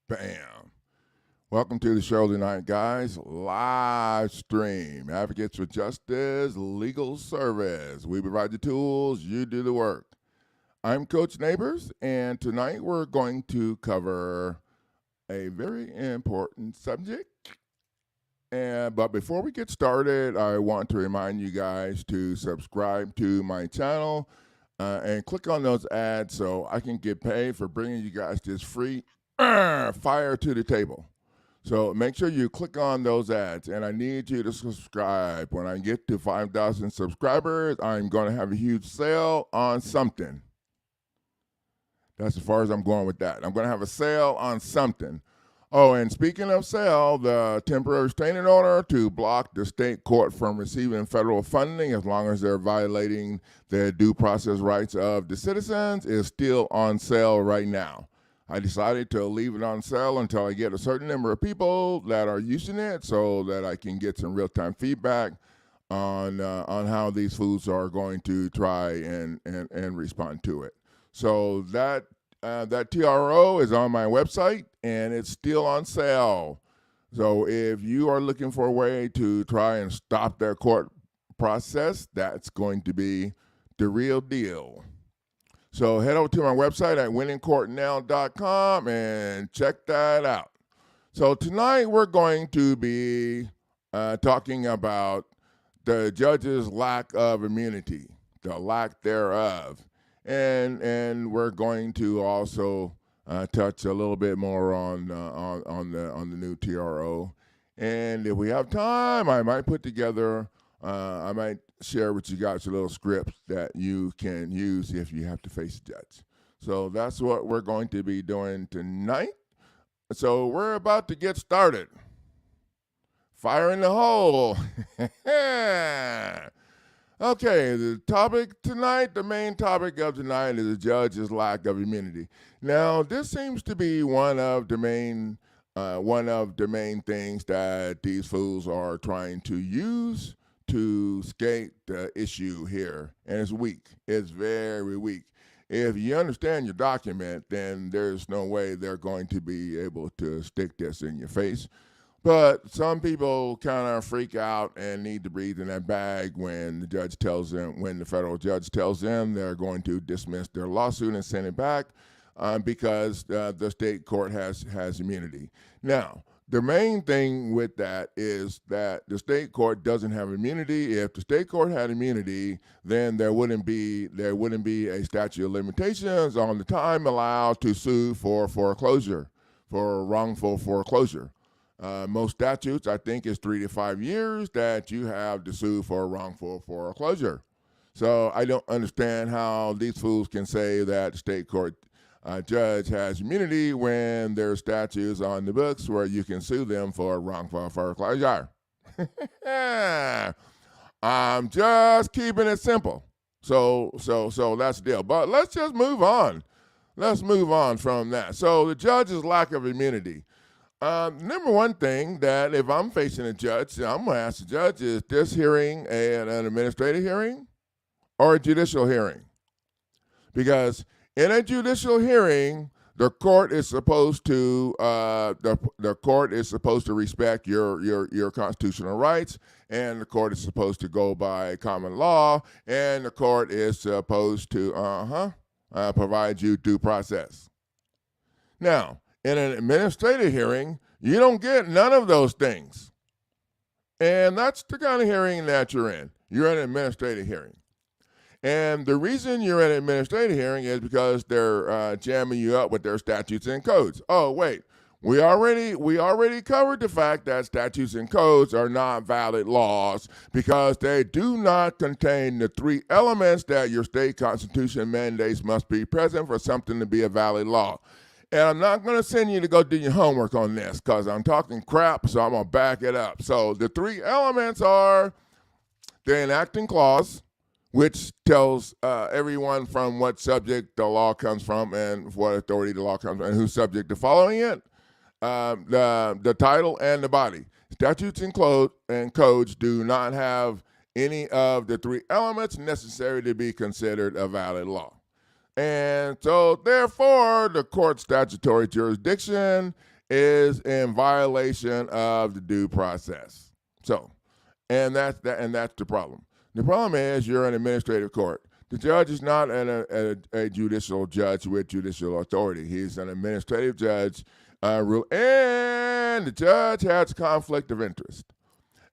Bam. Welcome to the show tonight, guys. Live stream. Advocates for Justice Legal Service. We provide the tools, you do the work. I'm Coach Neighbors, and tonight we're going to cover a very important subject. But before we get started, I want to remind you guys to subscribe to my channel and click on those ads so I can get paid for bringing you guys this free fire to the table. So make sure you click on those ads, and I need you to subscribe. When I get to 5,000 subscribers, I'm going to have a huge sale on something. That's as far as I'm going with that. I'm going to have a sale on something. Oh, and speaking of sale, the temporary restraining order to block the state court from receiving federal funding as long as they're violating the due process rights of the citizens is still on sale right now. I decided to leave it on sale until I get a certain number of people that are using it so that I can get some real-time feedback on how these foods are going to try and respond to it. So that TRO is on my website, and it's still on sale. So if you are looking for a way to try and stop their court process, that's going to be the real deal. So head over to my website at winningcourtnow.com and check that out. So tonight we're going to be talking about the judge's lack of immunity, the lack thereof. And we're going to also touch a little bit more on the new TRO. And if we have time, I might put together, I might share with you guys a little script that you can use if you have to face a judge. So that's what we're going to be doing tonight. So we're about to get started. Fire in the hole. Okay, the topic tonight, the main topic of tonight is the judge's lack of immunity. Now, this seems to be one of the main things that these fools are trying to use to skate the issue here, and it's weak. It's very weak. If you understand your document, then there's no way they're going to be able to stick this in your face. But some people kind of freak out and need to breathe in that bag when the federal judge tells them they're going to dismiss their lawsuit and send it back because the state court has immunity. Now, the main thing with that is that the state court doesn't have immunity. If the state court had immunity, then there wouldn't be a statute of limitations on the time allowed to sue for foreclosure, for wrongful foreclosure. Most statutes, I think, is 3 to 5 years that you have to sue for wrongful foreclosure. So I don't understand how these fools can say that the state court judge has immunity when there's statutes on the books where you can sue them for wrongful foreclosure. I'm just keeping it simple. So that's the deal. But let's just move on. Let's move on from that. So the judge's lack of immunity. Number one thing that if I'm facing a judge, I'm going to ask the judge, is this hearing an administrative hearing or a judicial hearing? Because in a judicial hearing, the court is supposed to respect your constitutional rights, and the court is supposed to go by common law, and the court is supposed to provide you due process. Now, in an administrative hearing, you don't get none of those things. And that's the kind of hearing that you're in. You're in an administrative hearing. And the reason you're in an administrative hearing is because they're jamming you up with their statutes and codes. Oh, wait. We already covered the fact that statutes and codes are not valid laws because they do not contain the 3 elements that your state constitution mandates must be present for something to be a valid law. And I'm not going to send you to go do your homework on this because I'm talking crap, so I'm going to back it up. So the 3 elements are the enacting clause, which tells everyone from what subject the law comes from and what authority the law comes from and who's subject to following it, the title and the body. Statutes and codes do not have any of the 3 elements necessary to be considered a valid law. And so, therefore, the court's statutory jurisdiction is in violation of the due process. So, and that's the problem. The problem is you're an administrative court. The judge is not a judicial judge with judicial authority. He's an administrative judge, and the judge has conflict of interest.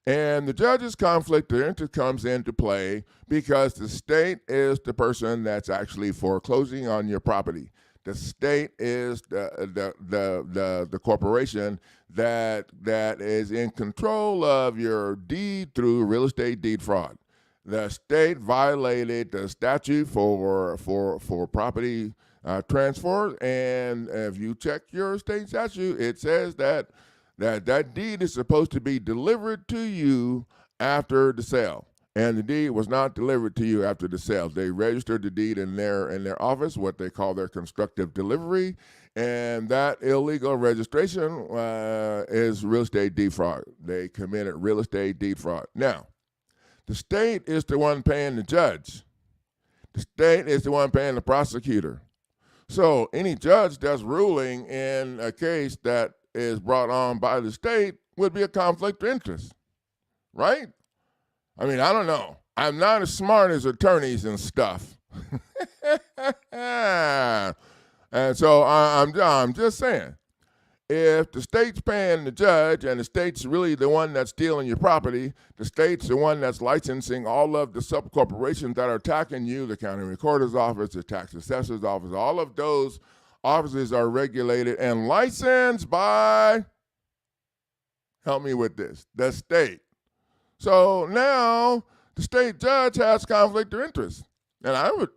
And the judge's conflict of interest comes into play because the state is the person that's actually foreclosing on your property. The state is the corporation that is in control of your deed through real estate deed fraud. The state violated the statute for property transfer, and if you check your state statute, it says that deed is supposed to be delivered to you after the sale. And the deed was not delivered to you after the sale. They registered the deed in their office, what they call their constructive delivery, and that illegal registration is real estate deed fraud. They committed real estate deed fraud. Now, the state is the one paying the judge. The state is the one paying the prosecutor. So any judge that's ruling in a case that is brought on by the state would be a conflict of interest, right? I mean, I don't know. I'm not as smart as attorneys and stuff. And so I'm just saying, if the state's paying the judge and the state's really the one that's stealing your property, the state's the one that's licensing all of the subcorporations that are attacking you, the county recorder's office, the tax assessor's office, all of those offices are regulated and licensed by, help me with this, the state. So now the state judge has conflict of interest. And I would,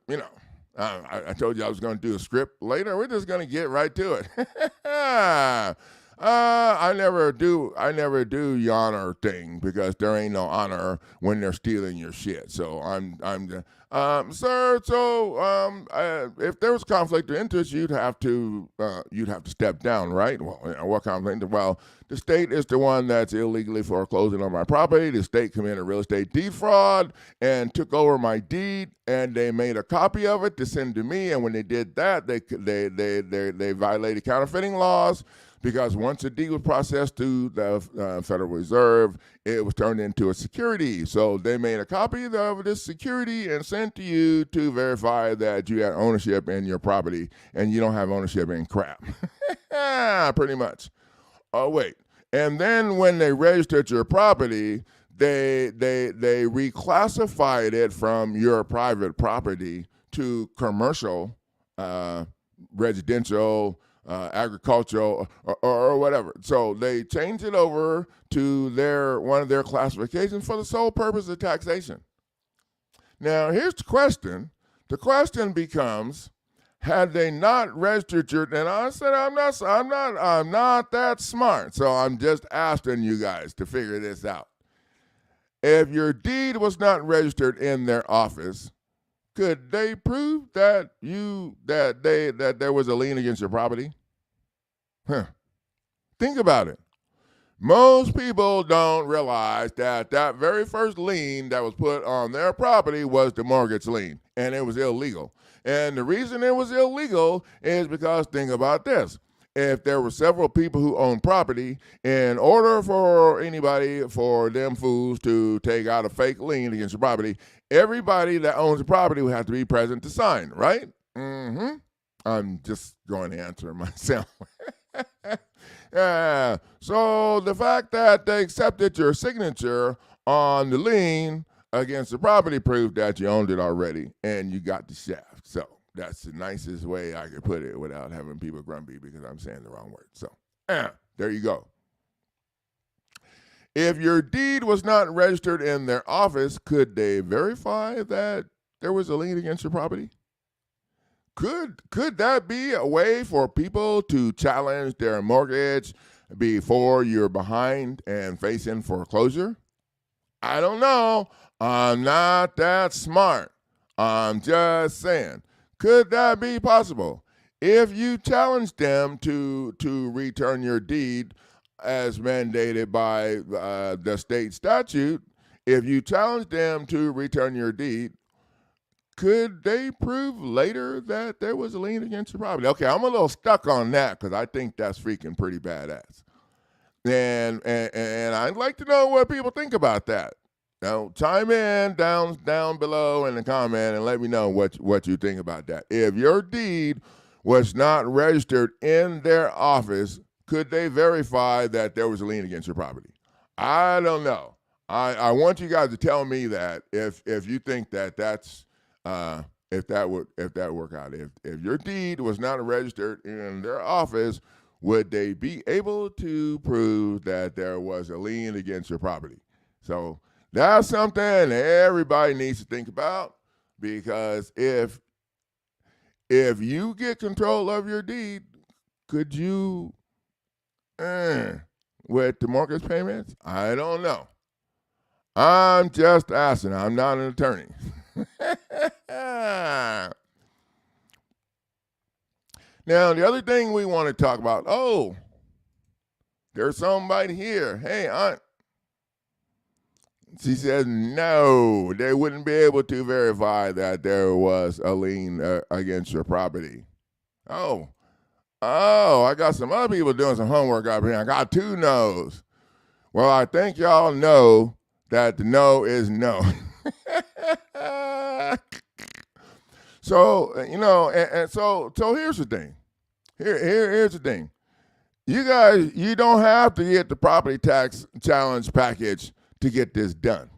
I told you I was going to do a script later. We're just going to get right to it. I never do your honor thing because there ain't no honor when they're stealing your shit. So sir. So if there was conflict of interest, you'd have to step down, right? Well, what conflict? Well, the state is the one that's illegally foreclosing on my property. The state committed real estate deed fraud and took over my deed, and they made a copy of it to send to me. And when they did that, they violated counterfeiting laws. Because once a deed was processed to the Federal Reserve, it was turned into a security. So they made a copy of this security and sent to you to verify that you had ownership in your property and you don't have ownership in crap. Pretty much. Oh, wait. And then when they registered your property, they reclassified it from your private property to commercial, residential, agricultural, or whatever. So they changed it over to one of their classifications for the sole purpose of taxation. Now, here's the question. The question becomes, had they not registered your, and I said I'm not that smart, so I'm just asking you guys to figure this out. If your deed was not registered in their office, could they prove that there was a lien against your property? Think about it. Most people don't realize that very first lien that was put on their property was the mortgage lien, and it was illegal. And the reason it was illegal is because, think about this. If there were several people who owned property, in order for them fools to take out a fake lien against your property, everybody that owns the property would have to be present to sign, right? I'm just going to answer myself. Yeah. So the fact that they accepted your signature on the lien against the property proved that you owned it already and you got the shaft. So that's the nicest way I could put it without having people grumpy because I'm saying the wrong word. So there you go. If your deed was not registered in their office, could they verify that there was a lien against your property? Could that be a way for people to challenge their mortgage before you're behind and facing foreclosure? I don't know. I'm not that smart. I'm just saying. Could that be possible? If you challenge them to return your deed as mandated by the state statute, if you challenge them to return your deed, could they prove later that there was a lien against your property? Okay, I'm a little stuck on that because I think that's freaking pretty badass. And I'd like to know what people think about that. Now, chime in down below in the comment and let me know what you think about that. If your deed was not registered in their office, could they verify that there was a lien against your property? I don't know. I want you guys to tell me that if you think that's if that work out. If your deed was not registered in their office, would they be able to prove that there was a lien against your property? So that's something everybody needs to think about, because if you get control of your deed, could you with the mortgage payments? I don't know. I'm just asking. I'm not an attorney. Now, the other thing we want to talk about, there's somebody here. Hey, aunt. She says no, they wouldn't be able to verify that there was a lien against your property. Oh, I got some other people doing some homework up here. I got 2 no's. Well, I think y'all know that the no is no. So, so here's the thing. Here's the thing. You guys, you don't have to get the property tax challenge package to get this done.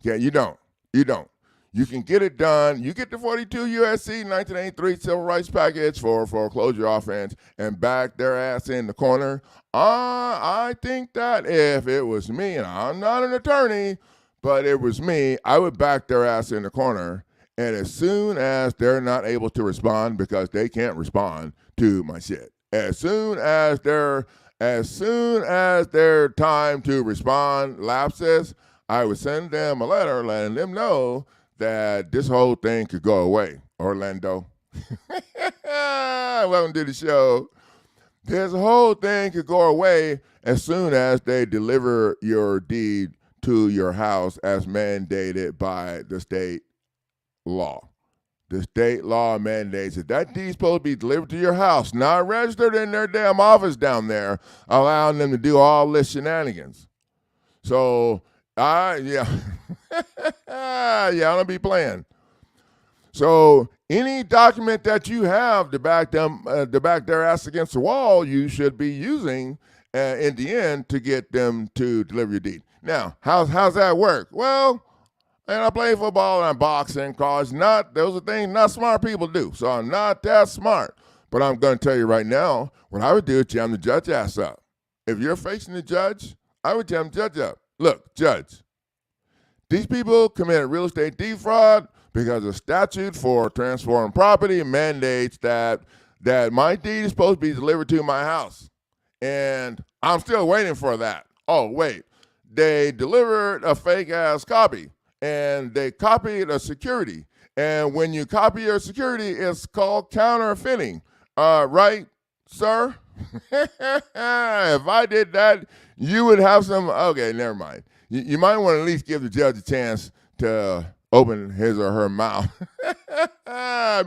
Yeah, you don't. You can get it done. You get the 42 U.S.C. 1983 Civil Rights Package for foreclosure offense and back their ass in the corner. I think that if it was me, and I'm not an attorney, but it was me, I would back their ass in the corner. And as soon as they're not able to respond because they can't respond to my shit, as soon as their time to respond lapses, I would send them a letter letting them know that this whole thing could go away. Orlando. Welcome to the show. This whole thing could go away as soon as they deliver your deed to your house as mandated by the state law. The state law mandates that deed's supposed to be delivered to your house, not registered in their damn office down there, allowing them to do all this shenanigans. So, I don't be playing. So, any document that you have to back their ass against the wall, you should be using in the end to get them to deliver your deed. Now, how's that work? Well, and I play football and I box and those are things not smart people do. So I'm not that smart. But I'm going to tell you right now, what I would do is jam the judge ass up. If you're facing the judge, I would jam the judge up. Look, judge, these people committed real estate defraud because the statute for transforming property mandates that my deed is supposed to be delivered to my house. And I'm still waiting for that. Oh, wait. They delivered a fake-ass copy. And they copied a security. And when you copy your security, it's called counterfeiting. Right, sir? If I did that, you would have some... Okay, never mind. You might want to at least give the judge a chance to open his or her mouth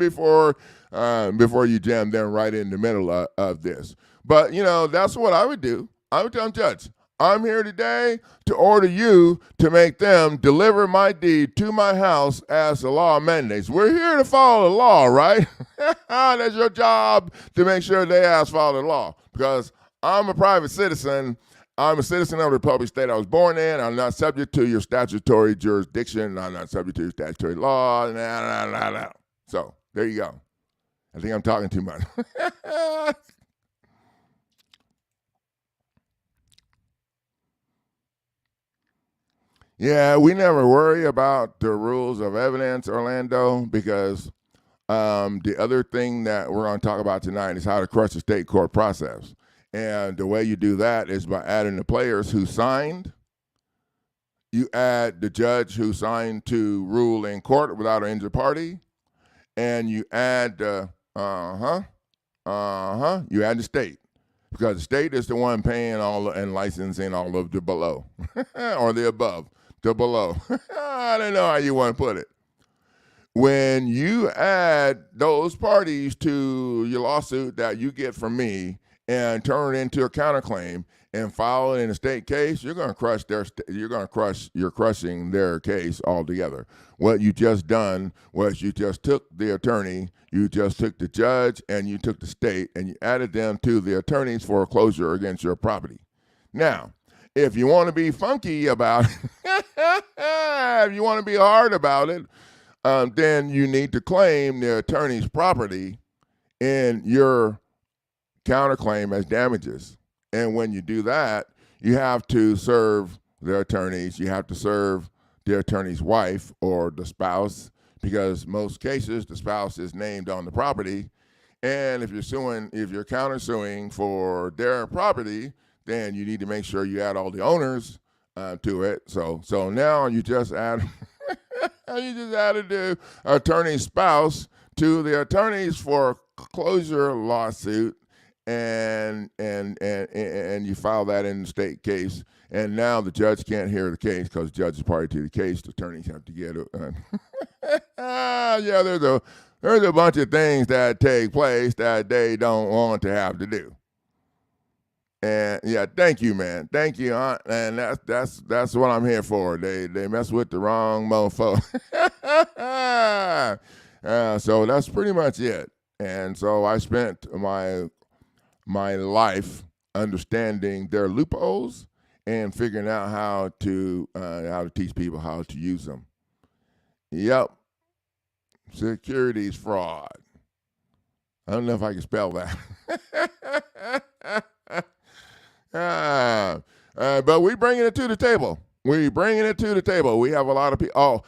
before you jam them right in the middle of this. But, that's what I would do. I would tell them, Judge, I'm here today to order you to make them deliver my deed to my house as the law mandates. We're here to follow the law, right? That's your job, to make sure they follow the law. Because I'm a private citizen. I'm a citizen of the public state I was born in. I'm not subject to your statutory jurisdiction. I'm not subject to your statutory law. So, there you go. I think I'm talking too much. Yeah, we never worry about the rules of evidence, Orlando, because the other thing that we're going to talk about tonight is how to crush the state court process. And the way you do that is by adding the players who signed. You add the judge who signed to rule in court without an injured party. And you add you add the state. Because the state is the one paying and licensing all of the below or the above. The below. I don't know how you want to put it. when you add those parties to your lawsuit that you get from me and turn it into a counterclaim and file it in a state case, you're crushing their case altogether. What you just done was you just took the attorney, you just took the judge, and you took the state, and you added them to the attorney's foreclosure against your property. Now, if you want to be funky about it, if you want to be hard about it, then you need to claim the attorney's property in your counterclaim as damages. And when you do that, you have to serve the attorneys, you have to serve the attorney's wife or the spouse, because most cases the spouse is named on the property. And if you're countersuing for their property, then you need to make sure you add all the owners to it. So now you just add added the attorney's spouse to the attorney's foreclosure lawsuit, and you file that in the state case. And now the judge can't hear the case because the judge is party to the case. The attorneys have to get it. Yeah, there's a bunch of things that take place that they don't want to have to do. And yeah, thank you, man. Thank you, Aunt. And that's what I'm here for. They mess with the wrong mofo. So that's pretty much it. And so I spent my life understanding their loopholes and figuring out how to teach people how to use them. Yep. Securities fraud. I don't know if I can spell that. But we bringing it to the table. We have a lot of people. Oh,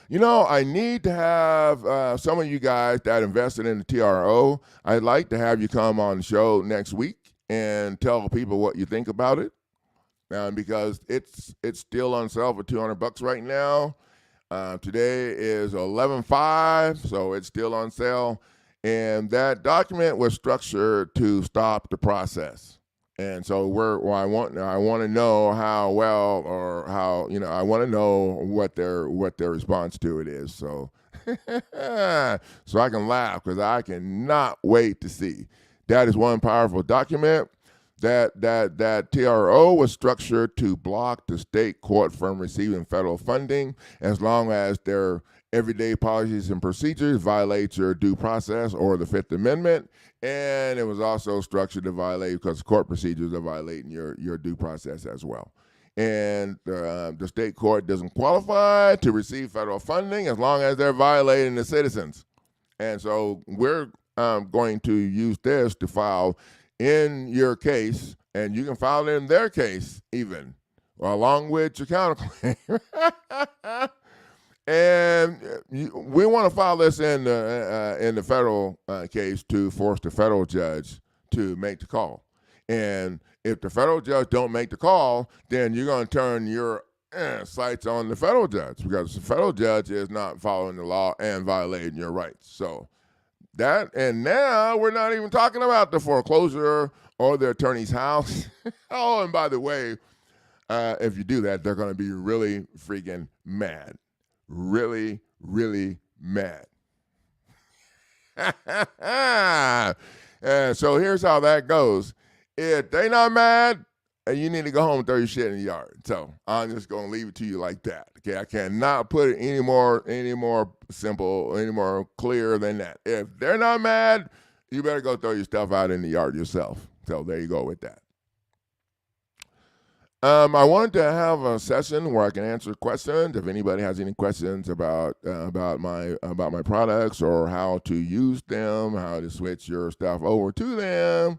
I need to have some of you guys that invested in the TRO. I'd like to have you come on the show next week and tell people what you think about it, because it's still on sale for $200 right now. Today is 11/5, so it's still on sale. And that document was structured to stop the process. And so I want to know how well, or how, I want to know what their response to it is. So so I can laugh, because I cannot wait to see. That is one powerful document. That TRO was structured to block the state court from receiving federal funding as long as their everyday policies and procedures violate your due process or the Fifth Amendment. And it was also structured to violate, because court procedures are violating your due process as well. And the state court doesn't qualify to receive federal funding as long as they're violating the citizens. And so we're going to use this to file in your case, and you can file it in their case even, along with your counterclaim. And we want to file this in the federal case to force the federal judge to make the call. And if the federal judge don't make the call, then you're going to turn your sights on the federal judge, because the federal judge is not following the law and violating your rights. So and now we're not even talking about the foreclosure or the attorney's house. Oh, and by the way, if you do that, they're going to be really freaking mad. Really, really mad. So here's how that goes. If they not mad, you need to go home and throw your shit in the yard. So I'm just going to leave it to you like that. Okay, I cannot put it any more simple, any more clear than that. If they're not mad, you better go throw your stuff out in the yard yourself. So there you go with that. I wanted to have a session where I can answer questions. If anybody has any questions about my products, or how to use them, how to switch your stuff over to them.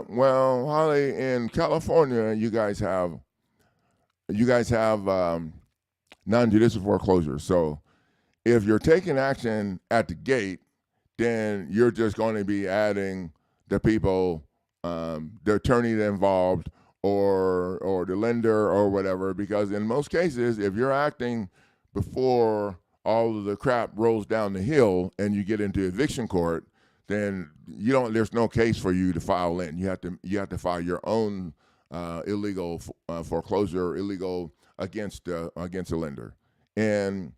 Well, Holly, in California, you guys have non-judicial foreclosure. So if you're taking action at the gate, then you're just going to be adding the people, the attorney involved, or the lender or whatever. Because in most cases, if you're acting before all of the crap rolls down the hill and you get into eviction court, then there's no case for you to file in. You have to file your own illegal foreclosure, illegal against a lender. And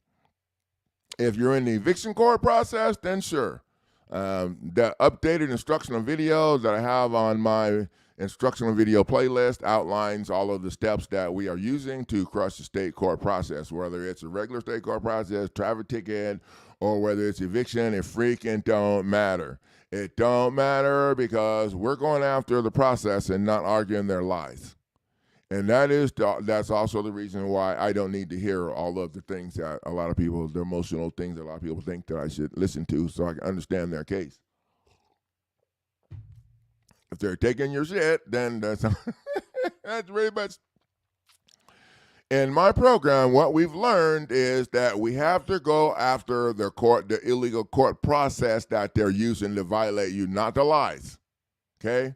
if you're in the eviction court process, then sure. The updated instructional videos that I have on my instructional video playlist outlines all of the steps that we are using to crush the state court process, whether it's a regular state court process, traffic ticket, or whether it's eviction. It freaking don't matter. It don't matter because we're going after the process and not arguing their lies. And that's also the reason why I don't need to hear all of the things that a lot of people, the emotional things that a lot of people think that I should listen to so I can understand their case. If they're taking your shit, then that's pretty much. In my program, what we've learned is that we have to go after the illegal court process that they're using to violate you, not the lies. Okay?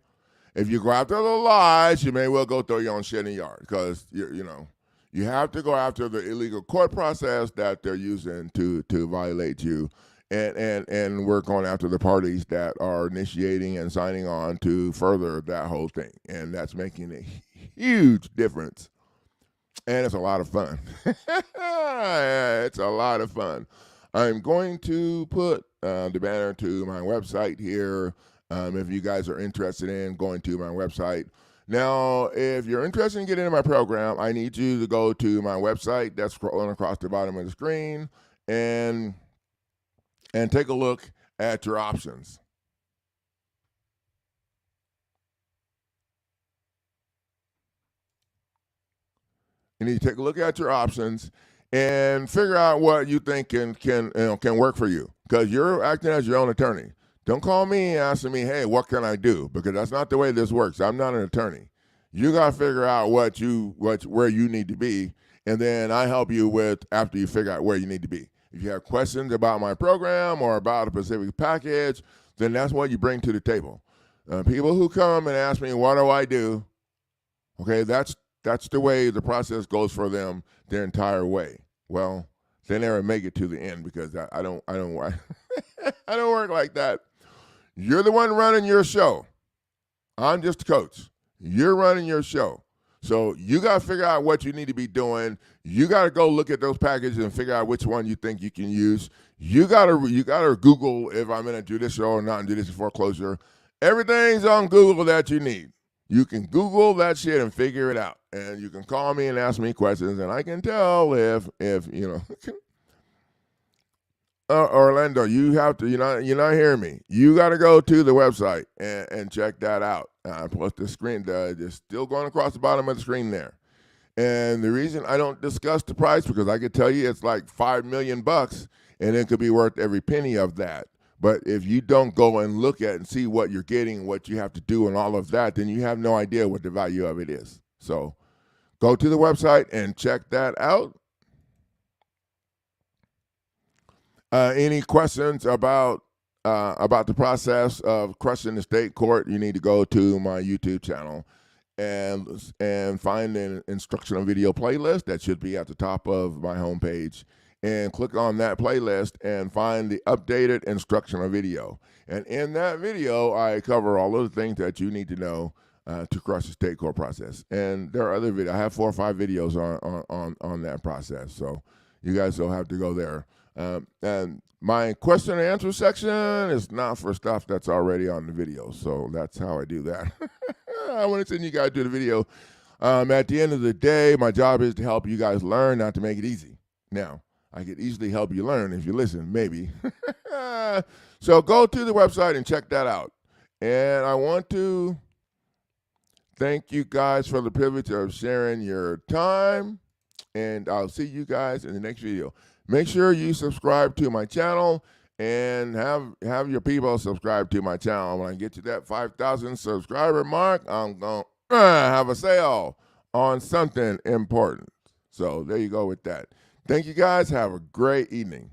If you go after the lies, you may well go throw your own shit in the yard because you have to go after the illegal court process that they're using to violate you. And we're going after the parties that are initiating and signing on to further that whole thing. And that's making a huge difference. And it's a lot of fun. It's a lot of fun. I'm going to put the banner to my website here if you guys are interested in going to my website. Now, if you're interested in getting into my program, I need you to go to my website. That's scrolling across the bottom of the screen. And take a look at your options. You need to take a look at your options and figure out what you think can work for you, because you're acting as your own attorney. Don't call me asking me, hey, what can I do? Because that's not the way this works. I'm not an attorney. You got to figure out where you need to be, and then I help you after you figure out where you need to be. If you have questions about my program or about a specific package, then that's what you bring to the table. People who come and ask me, what do I do? Okay, that's the way the process goes for them their entire way. Well, they never make it to the end because I don't I don't work like that. You're the one running your show. I'm just a coach. You're running your show. So you got to figure out what you need to be doing. You got to go look at those packages and figure out which one you think you can use. You got to Google if I'm in a judicial or not in judicial foreclosure. Everything's on Google that you need. You can Google that shit and figure it out. And you can call me and ask me questions, and I can tell if Orlando, you have to, you're not hearing me. You got to go to the website and check that out. Plus the screen, it's still going across the bottom of the screen there. And the reason I don't discuss the price, because I could tell you it's like $5 million, and it could be worth every penny of that. But if you don't go and look at and see what you're getting, what you have to do and all of that, then you have no idea what the value of it is. So go to the website and check that out. Any questions about the process of crushing the state court, you need to go to my YouTube channel and find an instructional video playlist that should be at the top of my homepage, and click on that playlist and find the updated instructional video. And in that video, I cover all of the things that you need to know to crush the state court process. And there are other videos. I have 4 or 5 videos on that process, so you guys will have to go there. And my question and answer section is not for stuff that's already on the video, so that's how I do that. I want to send you guys to the video. At the end of the day, my job is to help you guys learn, not to make it easy. Now, I could easily help you learn if you listen, maybe. So go to the website and check that out. And I want to thank you guys for the privilege of sharing your time, and I'll see you guys in the next video. Make sure you subscribe to my channel and have your people subscribe to my channel. When I get to that 5,000 subscriber mark, I'm going to have a sale on something important. So there you go with that. Thank you guys. Have a great evening.